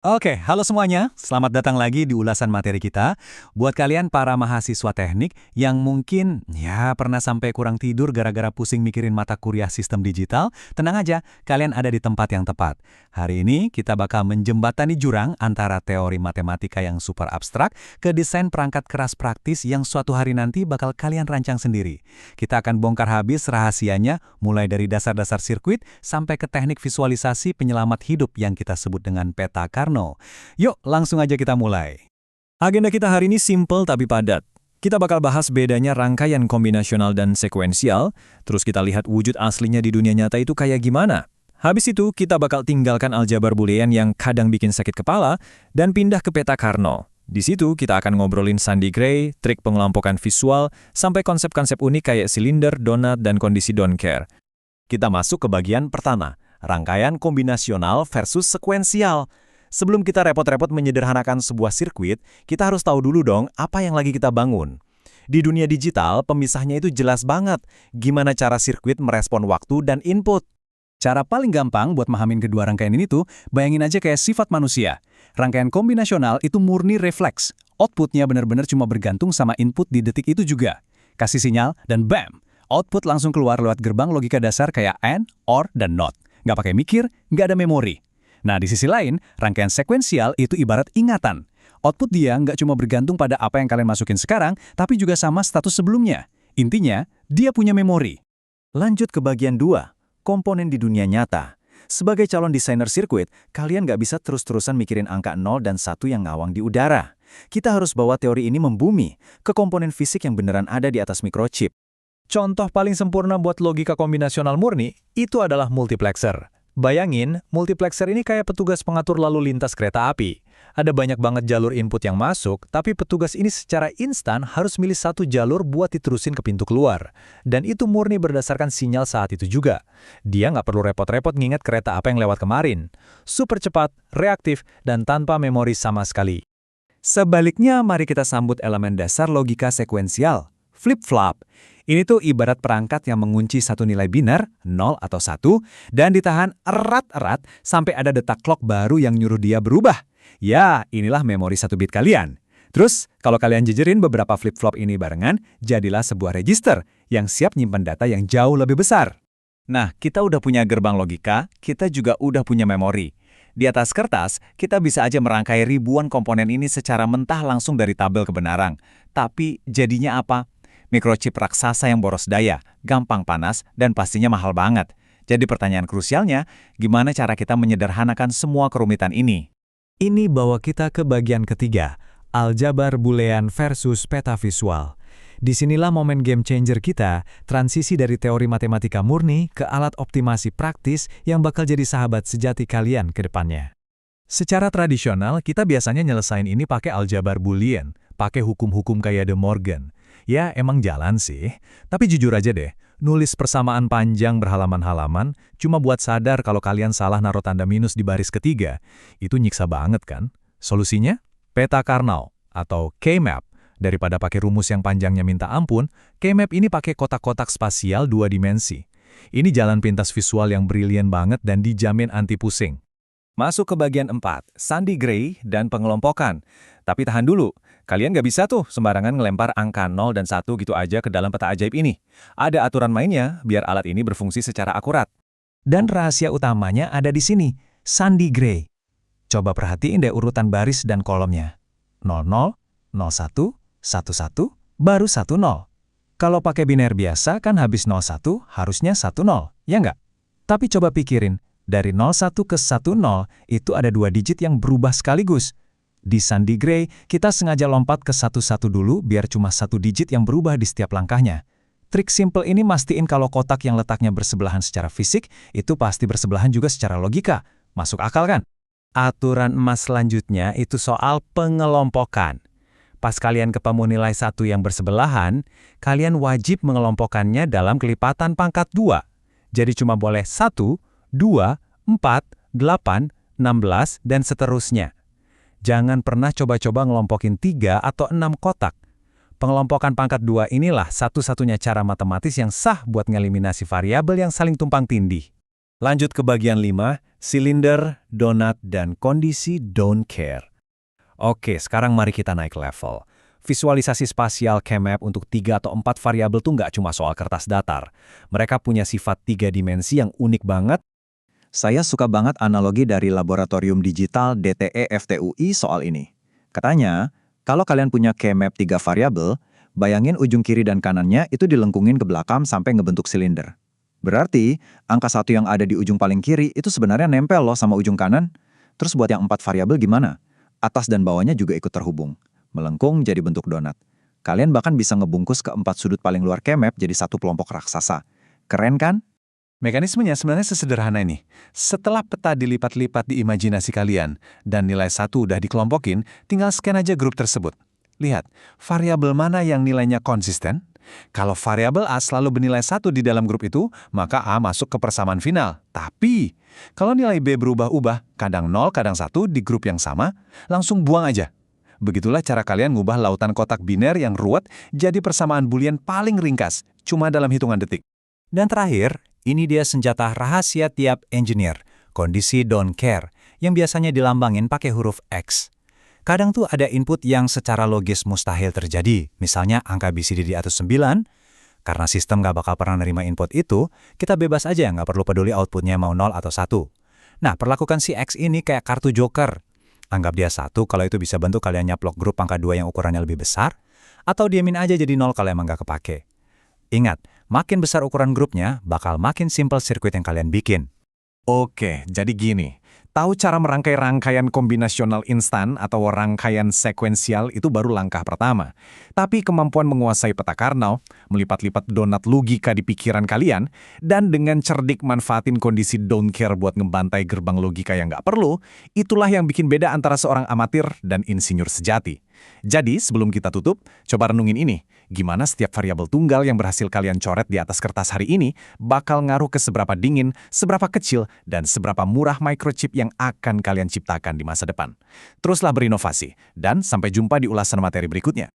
Oke, halo semuanya. Selamat datang lagi di ulasan materi kita. Buat kalian para mahasiswa teknik yang mungkin pernah sampai kurang tidur gara-gara pusing mikirin mata kuliah sistem digital, tenang aja, kalian ada di tempat yang tepat. Hari ini kita bakal menjembatani jurang antara teori matematika yang super abstrak ke desain perangkat keras praktis yang suatu hari nanti bakal kalian rancang sendiri. Kita akan bongkar habis rahasianya mulai dari dasar-dasar sirkuit sampai ke teknik visualisasi penyelamat hidup yang kita sebut dengan peta Carnot. Yuk, langsung aja kita mulai. Agenda kita hari ini simple tapi padat. Kita bakal bahas bedanya rangkaian kombinasional dan sekuensial, terus kita lihat wujud aslinya di dunia nyata itu kayak gimana. Habis itu, kita bakal tinggalkan aljabar boolean yang kadang bikin sakit kepala, dan pindah ke peta Carnot. Di situ, kita akan ngobrolin Sandy Gray, trik pengelompokan visual, sampai konsep-konsep unik kayak silinder, donat, dan kondisi don't care. Kita masuk ke bagian pertama, rangkaian kombinasional versus sekuensial. Sebelum kita repot-repot menyederhanakan sebuah sirkuit, kita harus tahu dulu dong apa yang lagi kita bangun. Di dunia digital, pemisahnya itu jelas banget. Gimana cara sirkuit merespon waktu dan input. Cara paling gampang buat mahamin kedua rangkaian ini tuh, bayangin aja kayak sifat manusia. Rangkaian kombinasional itu murni refleks. Outputnya benar-benar cuma bergantung sama input di detik itu juga. Kasih sinyal, dan bam! Output langsung keluar lewat gerbang logika dasar kayak AND, OR, dan NOT. Nggak pakai mikir, nggak ada memori. Nah, di sisi lain, rangkaian sekuensial itu ibarat ingatan. Output dia nggak cuma bergantung pada apa yang kalian masukin sekarang, tapi juga sama status sebelumnya. Intinya, dia punya memori. Lanjut ke bagian 2, komponen di dunia nyata. Sebagai calon desainer sirkuit, kalian nggak bisa terus-terusan mikirin angka 0 dan 1 yang ngawang di udara. Kita harus bawa teori ini membumi ke komponen fisik yang beneran ada di atas microchip. Contoh paling sempurna buat logika kombinasional murni, itu adalah multiplexer. Bayangin, multiplexer ini kayak petugas pengatur lalu lintas kereta api. Ada banyak banget jalur input yang masuk, tapi petugas ini secara instan harus milih satu jalur buat diterusin ke pintu keluar. Dan itu murni berdasarkan sinyal saat itu juga. Dia nggak perlu repot-repot nginget kereta apa yang lewat kemarin. Super cepat, reaktif, dan tanpa memori sama sekali. Sebaliknya, mari kita sambut elemen dasar logika sekuensial, flip-flop. Ini tuh ibarat perangkat yang mengunci satu nilai biner, 0 atau 1, dan ditahan erat-erat sampai ada detak clock baru yang nyuruh dia berubah. Ya, inilah memori 1 bit kalian. Terus, kalau kalian jejerin beberapa flip-flop ini barengan, jadilah sebuah register yang siap nyimpen data yang jauh lebih besar. Nah, kita udah punya gerbang logika, kita juga udah punya memori. Di atas kertas, kita bisa aja merangkai ribuan komponen ini secara mentah langsung dari tabel kebenaran. Tapi, jadinya apa? Microchip raksasa yang boros daya, gampang panas, dan pastinya mahal banget. Jadi pertanyaan krusialnya, gimana cara kita menyederhanakan semua kerumitan ini? Ini bawa kita ke bagian ketiga, aljabar boolean versus peta visual. Disinilah momen game changer kita, transisi dari teori matematika murni ke alat optimasi praktis yang bakal jadi sahabat sejati kalian ke depannya. Secara tradisional, kita biasanya nyelesain ini pakai aljabar boolean, pakai hukum-hukum kayak De Morgan. Ya, emang jalan sih. Tapi jujur aja deh, nulis persamaan panjang berhalaman-halaman cuma buat sadar kalau kalian salah naruh tanda minus di baris ketiga. Itu nyiksa banget kan? Solusinya? Peta Carnot atau K-map. Daripada pakai rumus yang panjangnya minta ampun, K-map ini pakai kotak-kotak spasial 2 dimensi. Ini jalan pintas visual yang brilian banget dan dijamin anti pusing. Masuk ke bagian 4, Sandy Gray dan pengelompokan. Tapi tahan dulu, kalian nggak bisa tuh sembarangan ngelempar angka 0 dan 1 gitu aja ke dalam peta ajaib ini. Ada aturan mainnya biar alat ini berfungsi secara akurat. Dan rahasia utamanya ada di sini, Sandy Gray. Coba perhatiin deh urutan baris dan kolomnya. 00, 01, 11, baru 10. Kalau pakai biner biasa kan habis 01 harusnya 10, ya nggak? Tapi coba pikirin, dari 01 ke 10 itu ada 2 digit yang berubah sekaligus. Di Sandy Gray, kita sengaja lompat ke 11 dulu biar cuma 1 digit yang berubah di setiap langkahnya. Trik simple ini mastiin kalau kotak yang letaknya bersebelahan secara fisik, itu pasti bersebelahan juga secara logika. Masuk akal kan? Aturan emas selanjutnya itu soal pengelompokan. Pas kalian ketemu nilai 1 yang bersebelahan, kalian wajib mengelompokkannya dalam kelipatan pangkat 2. Jadi cuma boleh 1, 2, 4, 8, 16, dan seterusnya. Jangan pernah coba-coba ngelompokin 3 atau 6 kotak. Pengelompokan pangkat 2 inilah satu-satunya cara matematis yang sah buat ngeliminasi variabel yang saling tumpang tindih. Lanjut ke bagian 5, Silinder, donat, dan kondisi don't care. Oke, sekarang mari kita naik level. Visualisasi spasial Kmap untuk 3 atau 4 variabel tuh nggak cuma soal kertas datar. Mereka punya sifat 3 dimensi yang unik banget. Saya suka banget analogi dari Laboratorium Digital DTE FTUI soal ini. Katanya, kalau kalian punya Kmap 3 variabel, bayangin ujung kiri dan kanannya itu dilengkungin ke belakang sampai ngebentuk silinder. Berarti, angka 1 yang ada di ujung paling kiri itu sebenarnya nempel loh sama ujung kanan. Terus buat yang 4 variabel gimana? Atas dan bawahnya juga ikut terhubung. Melengkung jadi bentuk donat. Kalian bahkan bisa ngebungkus ke 4 sudut paling luar Kmap jadi satu kelompok raksasa. Keren kan? Mekanismenya sebenarnya sesederhana ini. Setelah peta dilipat-lipat di imajinasi kalian, dan nilai 1 udah dikelompokin, tinggal scan aja grup tersebut. Lihat, variabel mana yang nilainya konsisten? Kalau variabel A selalu bernilai 1 di dalam grup itu, maka A masuk ke persamaan final. Tapi, kalau nilai B berubah-ubah, kadang 0, kadang 1 di grup yang sama, langsung buang aja. Begitulah cara kalian ngubah lautan kotak biner yang ruwet jadi persamaan boolean paling ringkas, cuma dalam hitungan detik. Dan terakhir, ini dia senjata rahasia tiap engineer, kondisi don't care, yang biasanya dilambangin pakai huruf X. Kadang tuh ada input yang secara logis mustahil terjadi, misalnya angka BCD di atas 9. Karena sistem nggak bakal pernah nerima input itu, kita bebas aja nggak perlu peduli outputnya mau 0 atau 1. Nah, perlakukan si X ini kayak kartu joker. Anggap dia 1 kalau itu bisa bantu kalian nyaplok grup angka 2 yang ukurannya lebih besar, atau diamin aja jadi 0 kalau emang nggak kepake. Ingat, makin besar ukuran grupnya, bakal makin simple sirkuit yang kalian bikin. Oke, jadi gini. Tahu cara merangkai rangkaian kombinasional instan atau rangkaian sekuensial itu baru langkah pertama. Tapi kemampuan menguasai peta Karnaugh, melipat-lipat donat logika di pikiran kalian, dan dengan cerdik manfaatin kondisi don't care buat ngebantai gerbang logika yang nggak perlu, itulah yang bikin beda antara seorang amatir dan insinyur sejati. Jadi, sebelum kita tutup, coba renungin ini. Gimana setiap variabel tunggal yang berhasil kalian coret di atas kertas hari ini bakal ngaruh ke seberapa dingin, seberapa kecil, dan seberapa murah microchip yang akan kalian ciptakan di masa depan. Teruslah berinovasi, dan sampai jumpa di ulasan materi berikutnya.